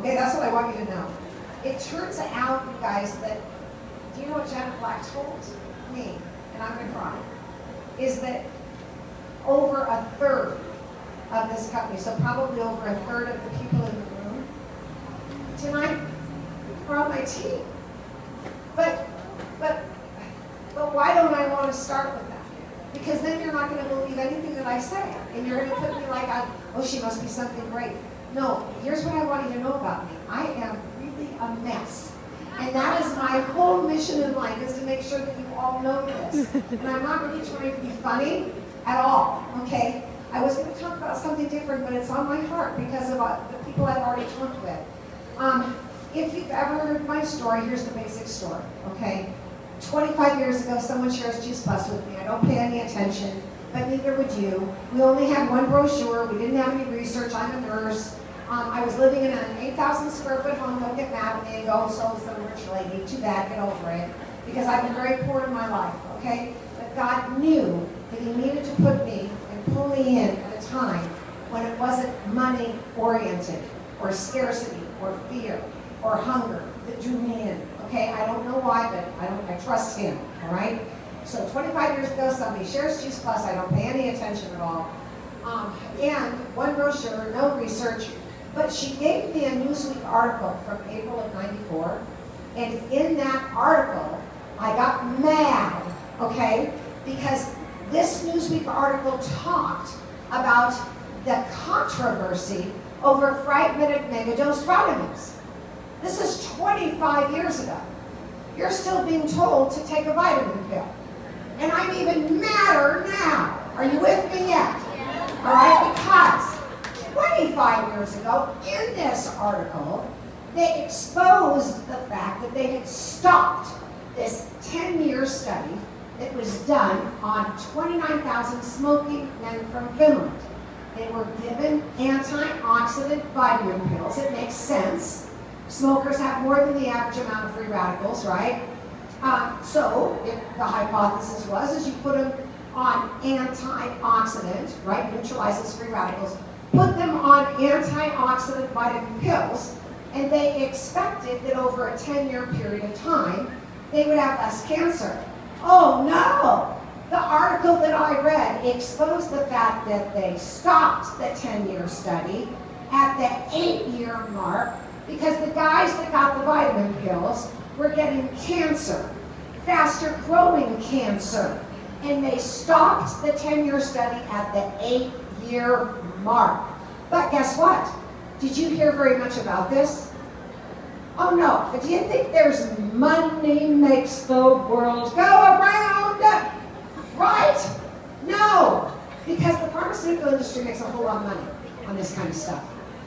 Okay, that's what I want you to know. It turns out, you guys, that, do you know what Janet Black told me? And I'm gonna cry. Is that over a third of this company, so probably over a third of the people in the room tonight are on my team. But why don't I want to start with that? Because then you're not going to believe anything that I say. And you're going to put me like, oh, she must be something great. No, here's what I want you to know about me. I am really a mess. And that is my whole mission in life, is to make sure that you all know this. And I'm not really trying to be funny at all, okay? I was going to talk about something different, but it's on my heart because of the people I've already talked with. If you've ever heard my story, here's the basic story, okay? 25 years ago, someone shares Juice Plus with me. I don't pay any attention, but neither would you. We only had one brochure. We didn't have any research. I'm a nurse. I was living in an 8,000 square foot home. Don't get mad at me and go, so is the rich lady. Too bad, get over it. Because I've been very poor in my life, okay? But God knew that He needed to put me and pull me in at a time when it wasn't money oriented, or scarcity, or fear, or hunger that drew me in. Okay, I don't know why, but I trust Him, all right? So 25 years ago, somebody shares Juice Plus. I don't pay any attention at all. And one brochure, no research, but she gave me a Newsweek article from April of '94. And in that article, I got mad, okay? Because this Newsweek article talked about the controversy over fragmented megadose vitamins. This is 25 years ago. You're still being told to take a vitamin pill. And I'm even madder now. Are you with me yet? Yeah. All right, because 25 years ago, in this article, they exposed the fact that they had stopped this 10-year study that was done on 29,000 smoking men from Finland. They were given antioxidant vitamin pills. It makes sense. Smokers have more than the average amount of free radicals, right? So the hypothesis was, you put them on antioxidant, right, neutralizes free radicals, put them on antioxidant vitamin pills, and they expected that over a 10-year period of time, they would have less cancer. Oh no! The article that I read exposed the fact that they stopped the 10-year study at the 8-year mark because the guys that got the vitamin pills were getting cancer, faster growing cancer, and they stopped the 10-year study at the 8-year mark. But guess what? Did you hear very much about this? Oh no, but do you think there's money makes the world go around? Right? No, because the pharmaceutical industry makes a whole lot of money on this kind of stuff.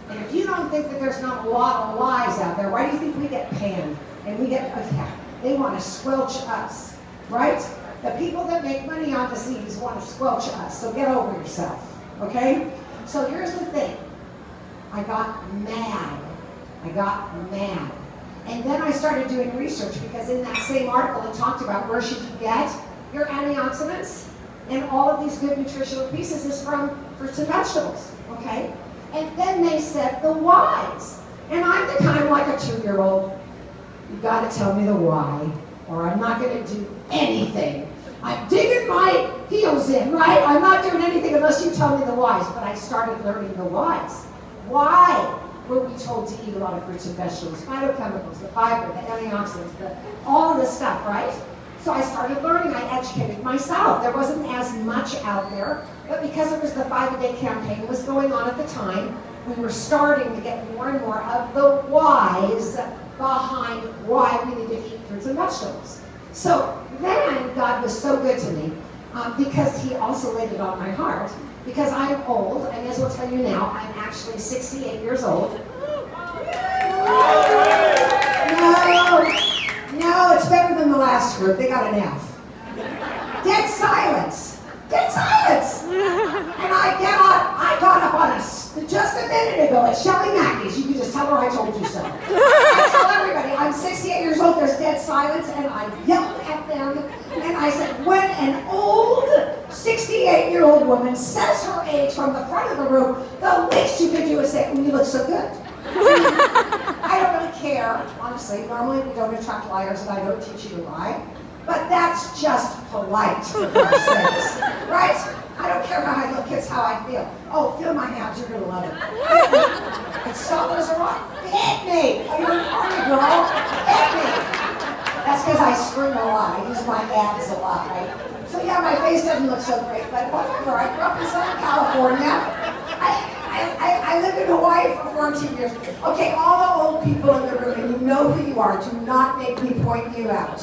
And if you don't think that there's not a lot of lies out there, why do you think we get panned? And we get attacked? They want to squelch us, right? The people that make money on disease want to squelch us, so get over yourself, okay? So here's the thing. I got mad. And then I started doing research because in that same article it talked about where should you get your antioxidants and all of these good nutritional pieces is from fruits and vegetables, okay? And then they said the whys. And I'm the kind of like a 2-year-old. You gotta tell me the why, or I'm not gonna do anything. I'm digging my heels in, right? I'm not doing anything unless you tell me the whys. But I started learning the whys. Why were we told to eat a lot of fruits and vegetables, phytochemicals, the fiber, the antioxidants, all of this stuff, right? So I started learning, I educated myself. There wasn't as much out there, but because it was the 5-a-day campaign was going on at the time, we were starting to get more and more of the whys behind why we need to eat fruits and vegetables. So then God was so good to me because He also laid it on my heart. Because I'm old, I may as well tell you now, I'm actually 68 years old. No, it's better than the last group. They got an F. Dead silence. Dead silence. And I got up on just a minute ago at Shelley Mackey's. You can just tell her I told you so. I tell everybody, I'm 68 years old, there's dead silence, and I yelled at them, and I said, when an old 68-year-old woman says her age from the front of the room, the least you can do is say, oh, you look so good. care, honestly. Normally we don't attract liars and I don't teach you to lie. But that's just polite, for God's sakes, right? I don't care how I look, it's how I feel. Oh, feel my hands, you're gonna love it. It's solid as a rock. Hit me! Oh, you're an army girl. Hit me! That's because I scream a lot. I use my abs a lot, right? So yeah, my face doesn't look so great, but whatever. I grew up in Southern California. I lived in Hawaii for 14 years. Okay, all the old people in the room, and you know who you are. Do not make me point you out.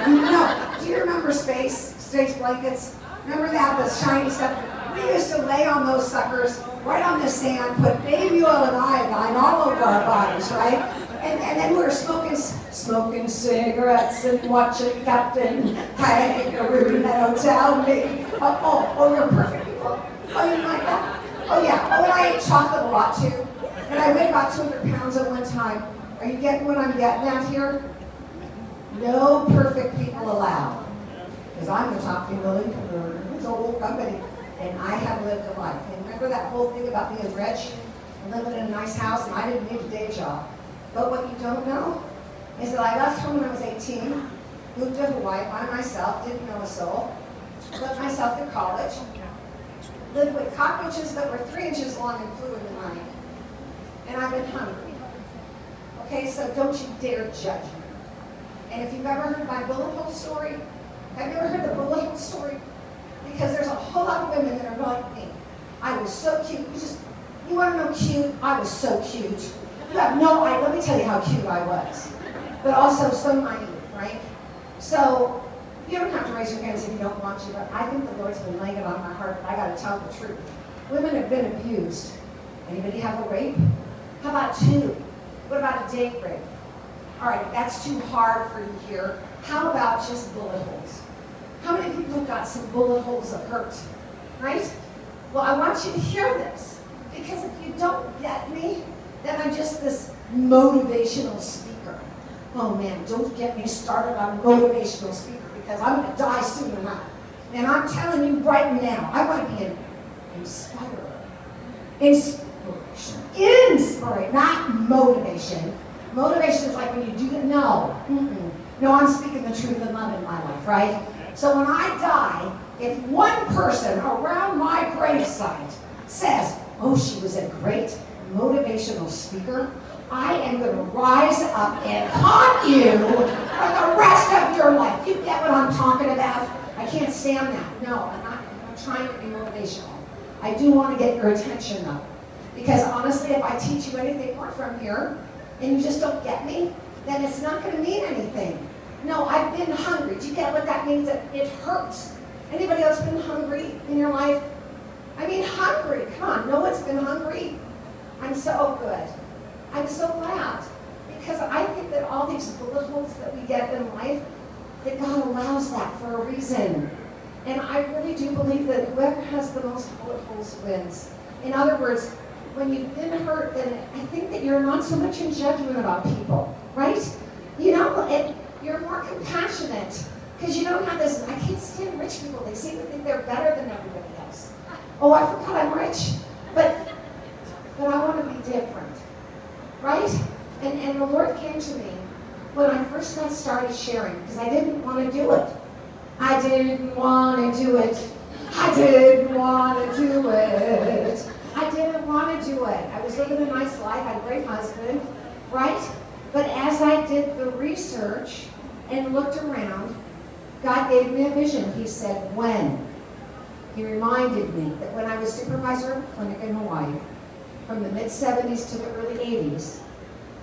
You know. Do you remember space blankets? Remember that, the shiny stuff? We used to lay on those suckers, right on the sand, put baby oil and iodine all over our bodies, right? And then we were smoking cigarettes and watching Captain Kangaroo in that hotel. Oh, you're perfect people. Oh, you like that? Oh yeah, and I ate chocolate a lot too. And I weighed about 200 pounds at one time. Are you getting what I'm getting at here? No perfect people allowed. Because I'm the top female income earner in this whole company. And I have lived a life. And remember that whole thing about being rich and living in a nice house, and I didn't need a day job. But what you don't know is that I left home when I was 18, moved to Hawaii by myself, didn't know a soul, put myself through college, lived with cockroaches that were 3 inches long and flew in the night. And I've been hungry. Okay, so don't you dare judge me. And if you've ever heard my bullet hole story, have you ever heard the bullet hole story? Because there's a whole lot of women that are like me. I was so cute. You want to know cute? I was so cute. You have no idea. Let me tell you how cute I was. But also so naive, right? So, you don't have to raise your hands if you don't want to, but I think the Lord's been laying it on my heart, and I got to tell the truth. Women have been abused. Anybody have a rape? How about 2? What about a date rape? All right, that's too hard for you here. How about just bullet holes? How many people have got some bullet holes of hurt, right? Well, I want you to hear this, because if you don't get me, then I'm just this motivational speaker. Oh man, don't get me started on motivational speaker, because I'm going to die soon enough. And I'm telling you right now, I want to be an inspirer. Inspiration, not motivation. Motivation is like when you do it. No. No, I'm speaking the truth and love in my life, right? So when I die, if one person around my gravesite says, oh, she was a great motivational speaker, I am going to rise up and haunt you for the rest of your life. You get what I'm talking about? I can't stand that. No, I'm not trying to be motivational. I do want to get your attention though. Because honestly, if I teach you anything more from here, and you just don't get me, then it's not going to mean anything. No, I've been hungry. Do you get what that means? It hurts. Anybody else been hungry in your life? I mean, hungry. Come on, no one's been hungry. I'm so good. I'm so glad. Because I think that all these bullet holes that we get in life, that God allows that for a reason. And I really do believe that whoever has the most bullet holes wins. In other words, when you've been hurt, then I think that you're not so much in judgment about people, right? You know, you're more compassionate because you don't have this. I can't stand rich people. They seem to think they're better than everybody else. Oh, I forgot I'm rich, but I want to be different, right? And the Lord came to me when I first got started sharing because I didn't want to do it. I didn't want to do it. I didn't want to do it. I didn't want to do it. I was living a nice life. I had a great husband, right? But as I did the research and looked around, God gave me a vision. He said, when? He reminded me that when I was supervisor of a clinic in Hawaii, from the mid-70s to the early 80s,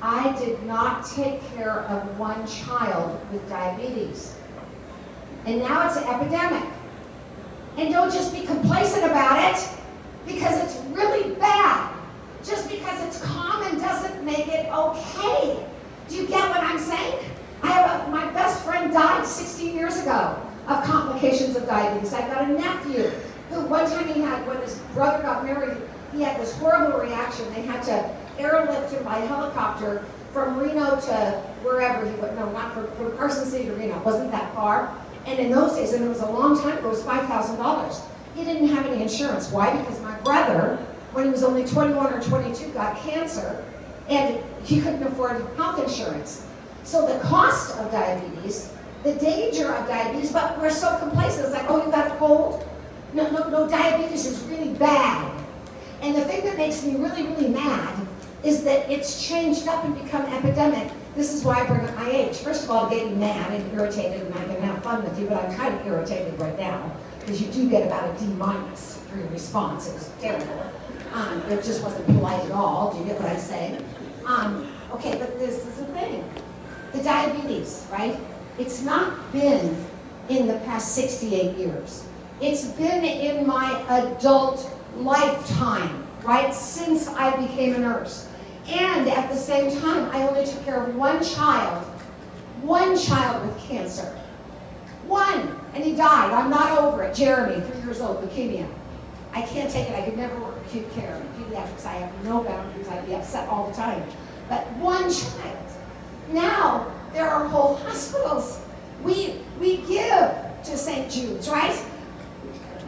I did not take care of one child with diabetes. And now it's an epidemic. And don't just be complacent about it, because it's really bad. Just because it's common doesn't make it okay. Do you get what I'm saying? My best friend died 16 years ago of complications of diabetes. I've got a nephew who one time when his brother got married, he had this horrible reaction. They had to airlift him by helicopter from Reno to wherever he went. No, not from Carson City to Reno. It wasn't that far. And in those days, and it was a long time ago, it was $5,000. He didn't have any insurance. Why? Because my brother, when he was only 21 or 22, got cancer, and he couldn't afford health insurance. So the cost of diabetes, the danger of diabetes, but we're so complacent. It's like, oh, you got a cold? No, diabetes is really bad. And the thing that makes me really, really mad is that it's changed up and become epidemic. This is why I bring up my age. First of all, to get me mad and irritated, and I can have fun with you, but I'm kind of irritated right now, because you do get about a D- for your response. It was terrible. It just wasn't polite at all. Do you get what I'm saying? Okay, but this is the thing. The diabetes, right? It's not been in the past 68 years. It's been in my adult lifetime, right? Since I became a nurse. And at the same time, I only took care of one child with cancer. One, and he died. I'm not over it. Jeremy, 3 years old, leukemia. I can't take it. I could never work acute care. In pediatrics, I have no boundaries. I'd be upset all the time. But one child. Now, there are whole hospitals. We give to St. Jude's, right?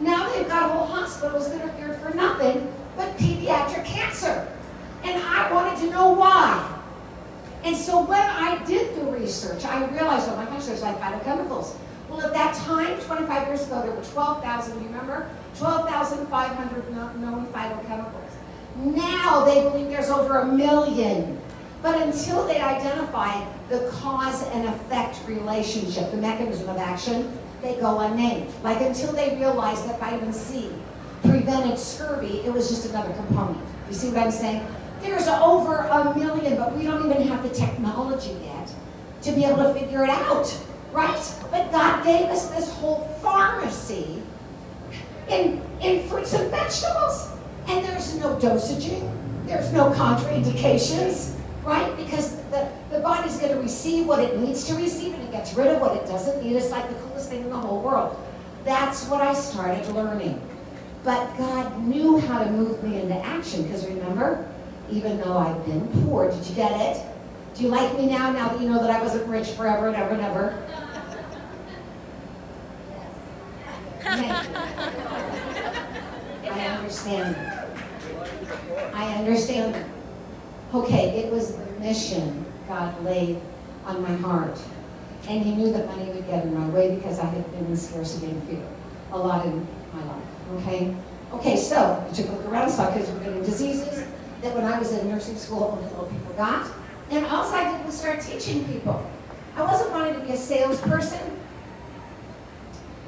Now they've got whole hospitals that are here for nothing but pediatric cancer. And I wanted to know why. And so when I did the research, I realized, oh my gosh, there's like phytochemicals. Well, at that time, 25 years ago, there were 12,000, you remember? 12,500 known phytochemicals. Now they believe there's over 1 million. But until they identify the cause and effect relationship, the mechanism of action, they go unnamed. Like until they realized that vitamin C prevented scurvy, it was just another component. You see what I'm saying? There's over 1 million, but we don't even have the technology yet to be able to figure it out, right? But God gave us this whole pharmacy in fruits and vegetables. And there's no dosaging, there's no contraindications, right? Because the body's going to receive what it needs to receive, and it gets rid of what it doesn't need. It's like the coolest thing in the whole world. That's what I started learning. But God knew how to move me into action, because remember, even though I've been poor, did you get it? Do you like me now that you know that I wasn't rich forever and ever and ever? I understand. I understand. Okay, it was the mission God laid on my heart. And he knew that money would get in my way because I had been in scarcity and fear a lot in my life, okay? Okay, so I took a look around, saw kids were getting diseases that when I was in nursing school, only little people got. And all I did was start teaching people. I wasn't wanting to be a salesperson.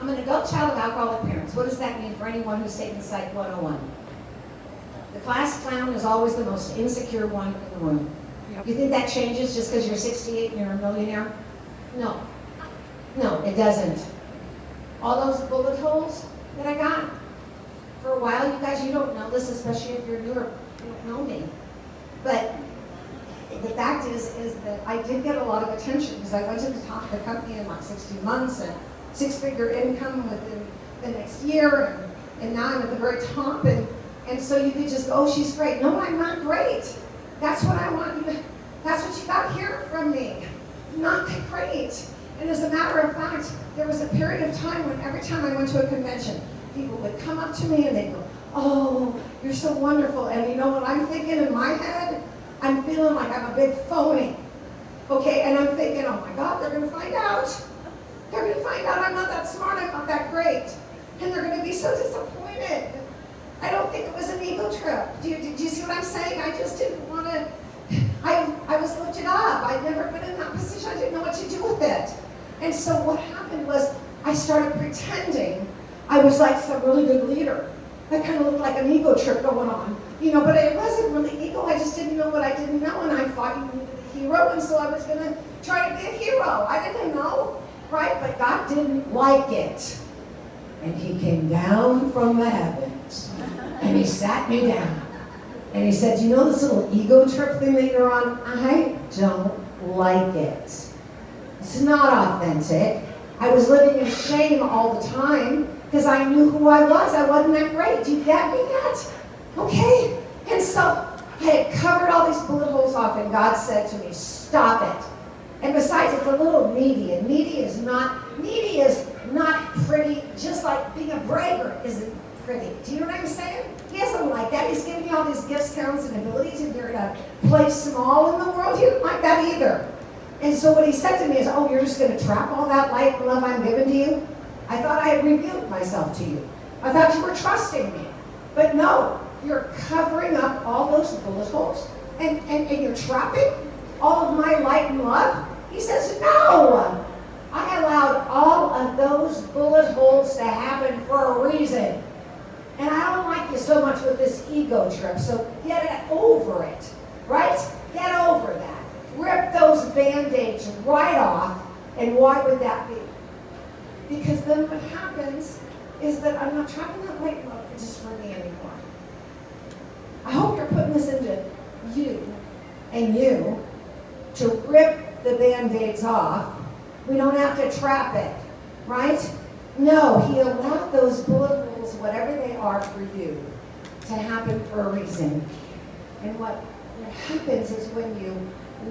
I'm an adult child of alcoholic parents. What does that mean for anyone who's taken Psych 101? The class clown is always the most insecure one in the room. Yep. You think that changes just because you're 68 and you're a millionaire? No. No, it doesn't. All those bullet holes that I got, for a while, you guys, you don't know this, especially if you're newer, you don't know me. But the fact is that I did get a lot of attention because I went to the top of the company in like 16 months and 6-figure income within the next year, and now I'm at the very top, and so you could just go, oh, she's great. No, I'm not great. That's what I want you to, that's what you got to hear from me. Not great. And as a matter of fact, there was a period of time when every time I went to a convention, people would come up to me and they'd go, oh, you're so wonderful. And you know what I'm thinking in my head? I'm feeling like I'm a big phony. Okay, and I'm thinking, oh my God, they're gonna find out. They're gonna find out I'm not that smart, I'm not that great. And they're gonna be so disappointed. I don't think it was an ego trip. Do you see what I'm saying? I just didn't wanna, I was lifted up. I'd never been in that position. I didn't know what to do with it. And so what happened was I started pretending I was like some really good leader. I kind of looked like an ego trip going on, you know, but it wasn't really ego. I just didn't know what I didn't know, and I thought you needed a hero, and so I was going to try to be a hero. I didn't know, right? But God didn't like it. And he came down from the heavens, and he sat me down, and he said, you know this little ego trip thing that you're on? I don't like it. It's not authentic. I was living in shame all the time because I knew who I was. I wasn't that great. Do you get me yet? Okay? And so I had covered all these bullet holes off, and God said to me, stop it. And besides, it's a little needy, and needy is not pretty, just like being a braggart isn't pretty. Do you know what I'm saying? He isn't like that. He's giving you all these gifts, talents, and abilities, and you're going to play small in the world. He didn't like that either. And so what he said to me is, oh, you're just going to trap all that light and love I'm giving to you? I thought I had revealed myself to you. I thought you were trusting me. But no, you're covering up all those bullet holes, and you're trapping all of my light and love? He says, no! I allowed all of those bullet holes to happen for a reason. And I don't like you so much with this ego trip, so get over it, right? Get over that. Rip those Band-Aids right off, and why would that be? Because then what happens is that I'm not trapping that light and love just for me anymore. I hope you're putting this into you and you to rip the Band-Aids off. We don't have to trap it, right? No, he allowed those bullet holes, whatever they are for you, to happen for a reason. And what happens is when you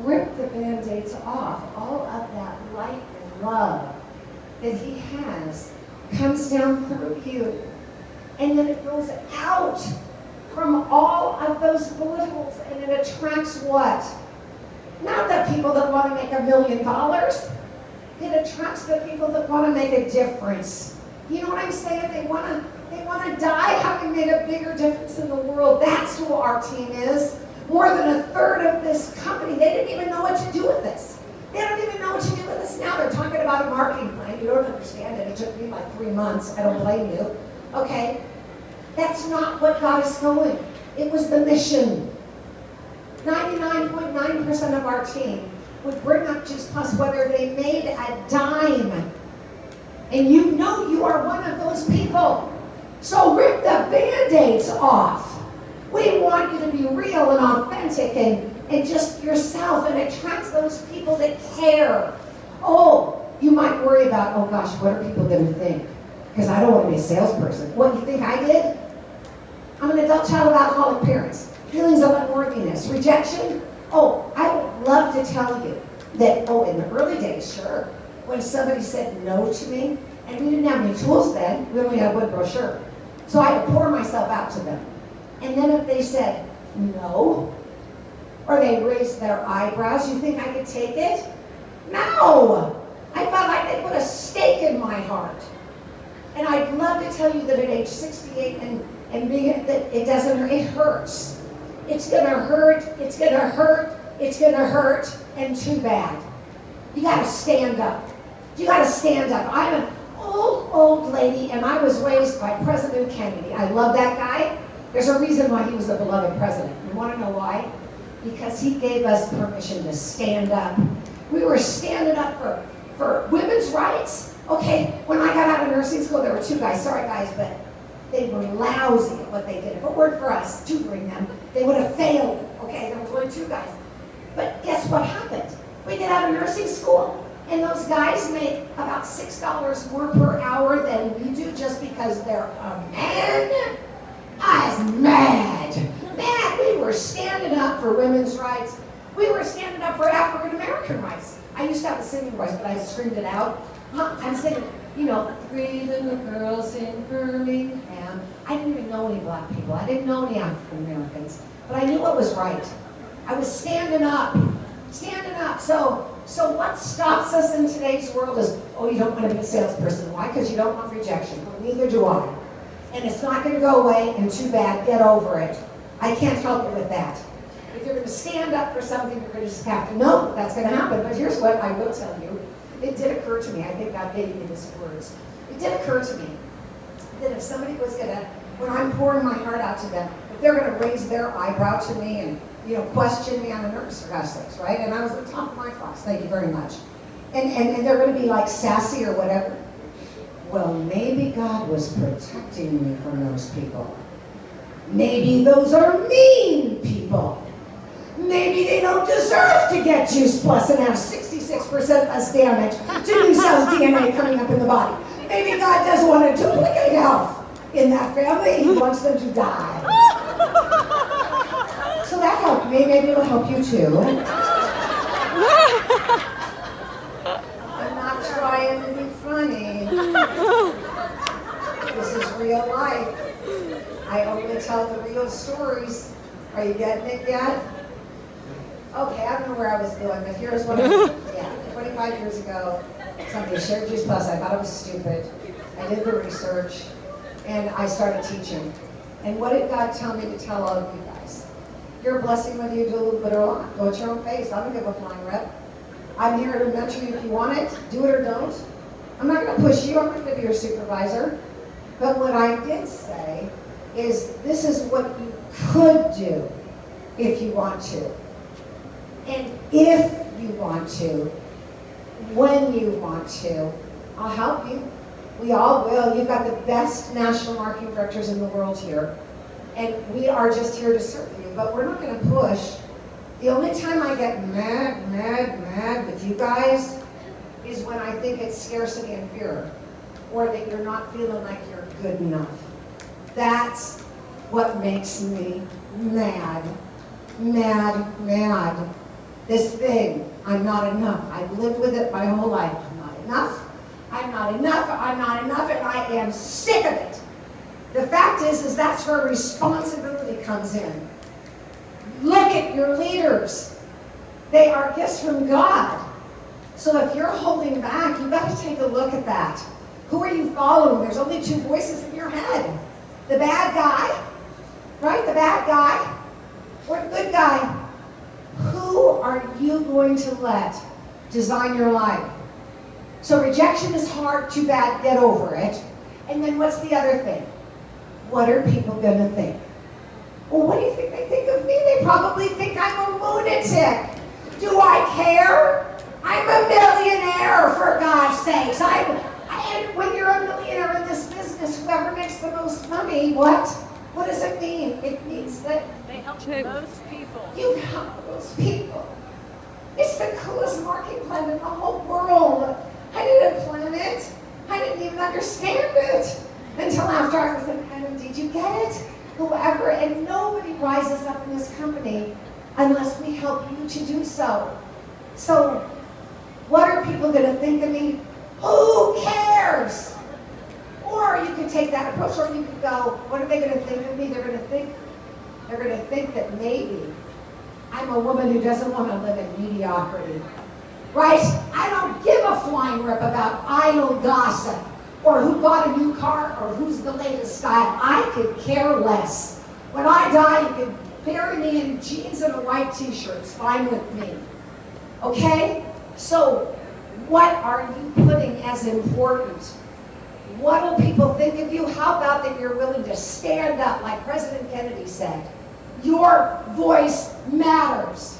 rip the Band-Aids off, all of that light and love that he has comes down through you. And then it goes out from all of those bullet holes, and it attracts what? Not the people that want to make $1 million. It attracts the people that want to make a difference. You know what I'm saying? They want to die having made a bigger difference in the world. That's who our team is. More than a third of this company, they didn't even know what to do with this. They don't even know what to do with this now. They're talking about a marketing plan. You don't understand it. It took me like 3 months. I don't blame you. Okay? That's not what got us going. It was the mission. 99.9% of our team would bring up Juice Plus whether they made a dime. And you know you are one of those people. So rip the Band-Aids off. We want you to be real and authentic and just yourself, and attract those people that care. Oh, you might worry about, oh gosh, what are people going to think? Because I don't want to be a salesperson. What do you think I did? I'm an adult child of alcoholic parents. Feelings of unworthiness, rejection. Oh, I would love to tell you that, oh, in the early days, sure, when somebody said no to me, and we didn't have any tools then, we only had one brochure. So I had to pour myself out to them. And then if they said no, or they raised their eyebrows, you think I could take it? No! I felt like they put a stake in my heart. And I'd love to tell you that at age 68 and being that it doesn't hurt, it hurts. It's gonna hurt, it's gonna hurt, it's gonna hurt, and too bad. You gotta stand up. You gotta stand up. I'm an old lady, and I was raised by President Kennedy. I love that guy. There's a reason why he was a beloved president. You wanna know why? Because he gave us permission to stand up. We were standing up for women's rights. Okay, when I got out of nursing school, there were 2 guys. Sorry guys, but they were lousy at what they did. If it weren't for us tutoring them, they would have failed. Okay, there was only 2 guys. But guess what happened? We get out of nursing school, and those guys make about $6 more per hour than we do just because they're a man. I was mad. Man, we were standing up for women's rights. We were standing up for African American rights. I used to have a singing voice, but I screamed it out. I'm singing, you know, 3 little girls in Birmingham. I didn't even know any black people. I didn't know any African Americans. But I knew what was right. I was standing up. Standing up. So what stops us in today's world is, oh, you don't want to be a salesperson. Why? Because you don't want rejection. Well, neither do I. And it's not going to go away, and too bad. Get over it. I can't help you with that. If you're going to stand up for something, you're going to just have to know that's going to happen. But here's what I will tell you. It did occur to me, I think God gave me these words. It did occur to me that if somebody was going to, when I'm pouring my heart out to them, if they're going to raise their eyebrow to me and, you know, question me, I'm a nurse, for God's sakes, right? And I was at the top of my class, thank you very much. And they're going to be like sassy or whatever. Well, maybe God was protecting me from those people. Maybe those are mean people. Maybe they don't deserve to get Juice Plus and have 66% less damage to new cells DNA coming up in the body. Maybe God doesn't want to duplicate health in that family. He wants them to die. So that helped me. Maybe it'll help you too. I'm not trying to be funny. This is real life. tell the real stories. Are you getting it yet? Okay, I don't know where I was going, but here's what I did. Yeah, 25 years ago, somebody shared Juice Plus. I thought it was stupid. I did the research, and I started teaching. And what did God tell me to tell all of you guys? You're a blessing whether you do a little bit or not. Go at your own pace. I don't give a flying rep. I'm here to mentor you if you want it. Do it or don't. I'm not going to push you. I'm not going to be your supervisor. But what I did say is this is what you could do if you want to. And if you want to, when you want to, I'll help you. We all will. You've got the best national marketing directors in the world here. And we are just here to serve you. But we're not going to push. The only time I get mad with you guys is when I think it's scarcity and fear. Or that you're not feeling like you're good enough. That's what makes me mad. This thing, I'm not enough. I've lived with it my whole life. I'm not enough, and I am sick of it. The fact is that's where responsibility comes in. Look at your leaders. They are gifts from God. So if you're holding back, you've got to take a look at that. Who are you following? There's only two voices in your head. The bad guy, right? The bad guy, or the good guy. Who are you going to let design your life? So rejection is hard, too bad, get over it. And then what's the other thing? What are people going to think? Well, what do you think they think of me? They probably think I'm a lunatic. Do I care? I'm a millionaire, for God's sakes. And when you're a millionaire in this business, whoever makes the most money, what? What does it mean? It means that they help most people. You help those people. It's the coolest marketing plan in the whole world. I didn't plan it. I didn't even understand it until after I was in heaven. Did you get it? Whoever, and nobody rises up in this company unless we help you to do so. So, what are people going to think of me? Who cares? Or you could take that approach, or you could go, what are they going to think of me? They're going to think that maybe I'm a woman who doesn't want to live in mediocrity. Right? I don't give a flying rip about idle gossip, or who bought a new car, or who's the latest style. I could care less. When I die, you can bury me in jeans and a white t-shirt. It's fine with me. Okay? So, what are you putting as important? What will people think of you? How about that you're willing to stand up, like President Kennedy said? Your voice matters.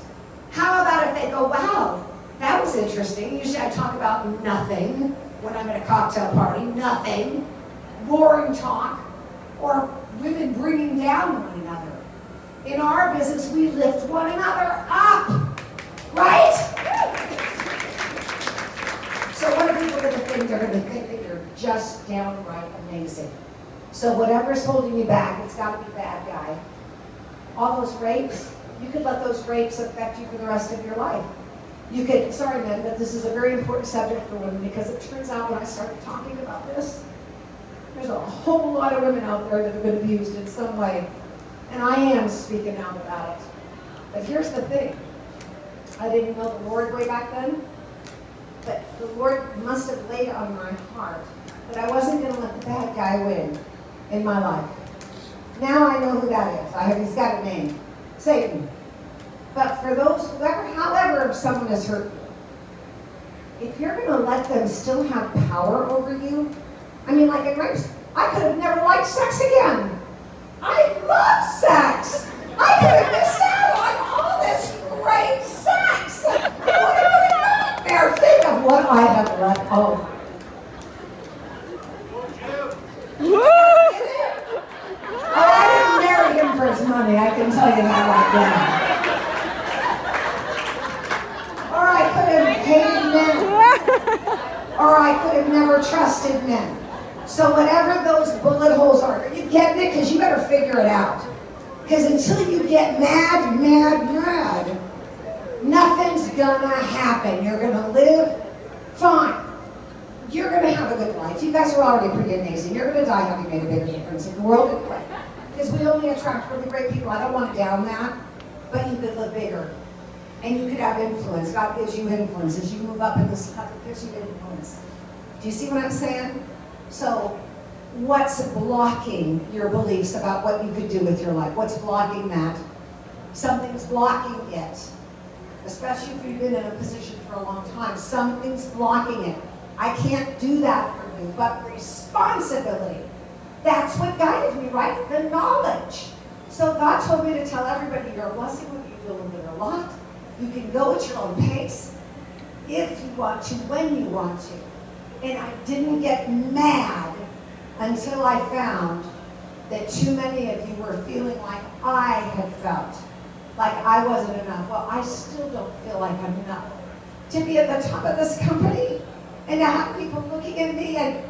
How about if they go, wow, that was interesting. Usually I talk about nothing when I'm at a cocktail party, nothing, boring talk, or women bringing down one another. In our business, we lift one another up, right? So what are people going to think? They're going to think that you're just downright amazing. So whatever's holding you back, it's got to be bad guy. All those rapes, you could let those rapes affect you for the rest of your life. You could, sorry men, but this is a very important subject for women, because it turns out when I started talking about this, there's a whole lot of women out there that have been abused in some way. And I am speaking out about it. But here's the thing. I didn't know the Lord way back then. But the Lord must have laid on my heart that I wasn't going to let the bad guy win in my life. Now I know who that is. He's got a name. Satan. But for those, however someone has hurt you, if you're going to let them still have power over you, I mean, like in rapes, I could have never liked sex again. I love sex. I could have missed out on all this great sex. What a nightmare. Think of what I have let go. I didn't marry him for his money, I can tell you that right now. Or I could have hated men. Or I could have never trusted men. So whatever those bullet holes are you getting it? Because you better figure it out. Because until you get mad, nothing's gonna happen. You're gonna live fine. You're gonna have a good life. You guys are already pretty amazing. You're gonna die having made a bigger difference in the world anyway. Because we only attract really great people. I don't want to down that, but you could live bigger. And you could have influence. God gives you influence. As you move up in this life, it gives you influence. Do you see what I'm saying? So, what's blocking your beliefs about what you could do with your life? What's blocking that? Something's blocking it. Especially if you've been in a position for a long time. Something's blocking it. I can't do that for you, but responsibility. That's what guided me, right? The knowledge. So God told me to tell everybody you're a blessing whether you feel it or a lot. You can go at your own pace if you want to, when you want to. And I didn't get mad until I found that too many of you were feeling like I had felt, like I wasn't enough. Well, I still don't feel like I'm enough to be at the top of this company and to have people looking at me.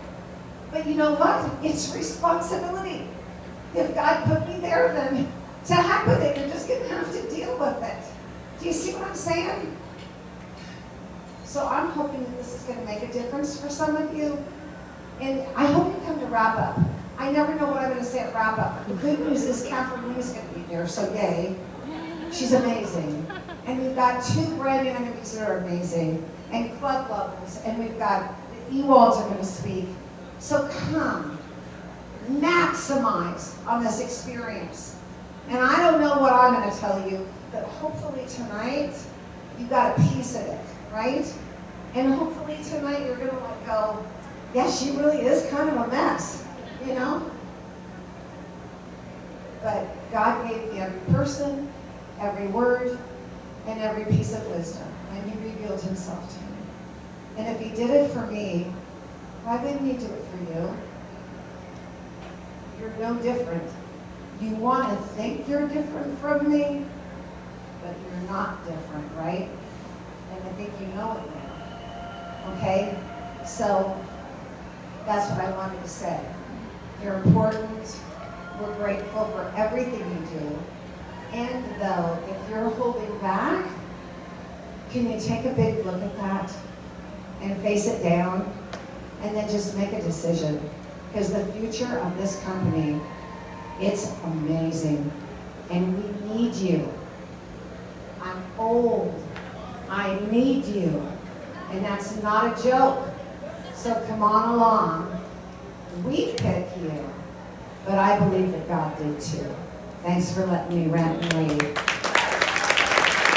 But you know what? It's responsibility. If God put me there, then to heck with it. You're just going to have to deal with it. Do you see what I'm saying? So I'm hoping that this is going to make a difference for some of you. And I hope you come to wrap up. I never know what I'm going to say at wrap up. The good news is Catherine Lee's going to be there, so yay. She's amazing. And we've got 2 brand new enemies that are amazing. And club levels. And we've got the Ewalds are going to speak. So come. Maximize on this experience. And I don't know what I'm going to tell you, but hopefully tonight you got a piece of it, right? And hopefully tonight you're going to let go, yes, she really is kind of a mess, you know? But God gave me every person, every word, and every piece of wisdom. And He revealed Himself to me. And if He did it for me, why wouldn't He do it for you? You're no different. You want to think you're different from me, but you're not different, right? And I think you know it now. Okay? So that's what I wanted to say. You're important. We're grateful for everything you do. And though, if you're holding back, can you take a big look at that and face it down and then just make a decision? Because the future of this company, it's amazing. And we need you. I'm old. I need you. And that's not a joke. So come on along. We pick you. But I believe that God did too. Thanks for letting me rant and rave.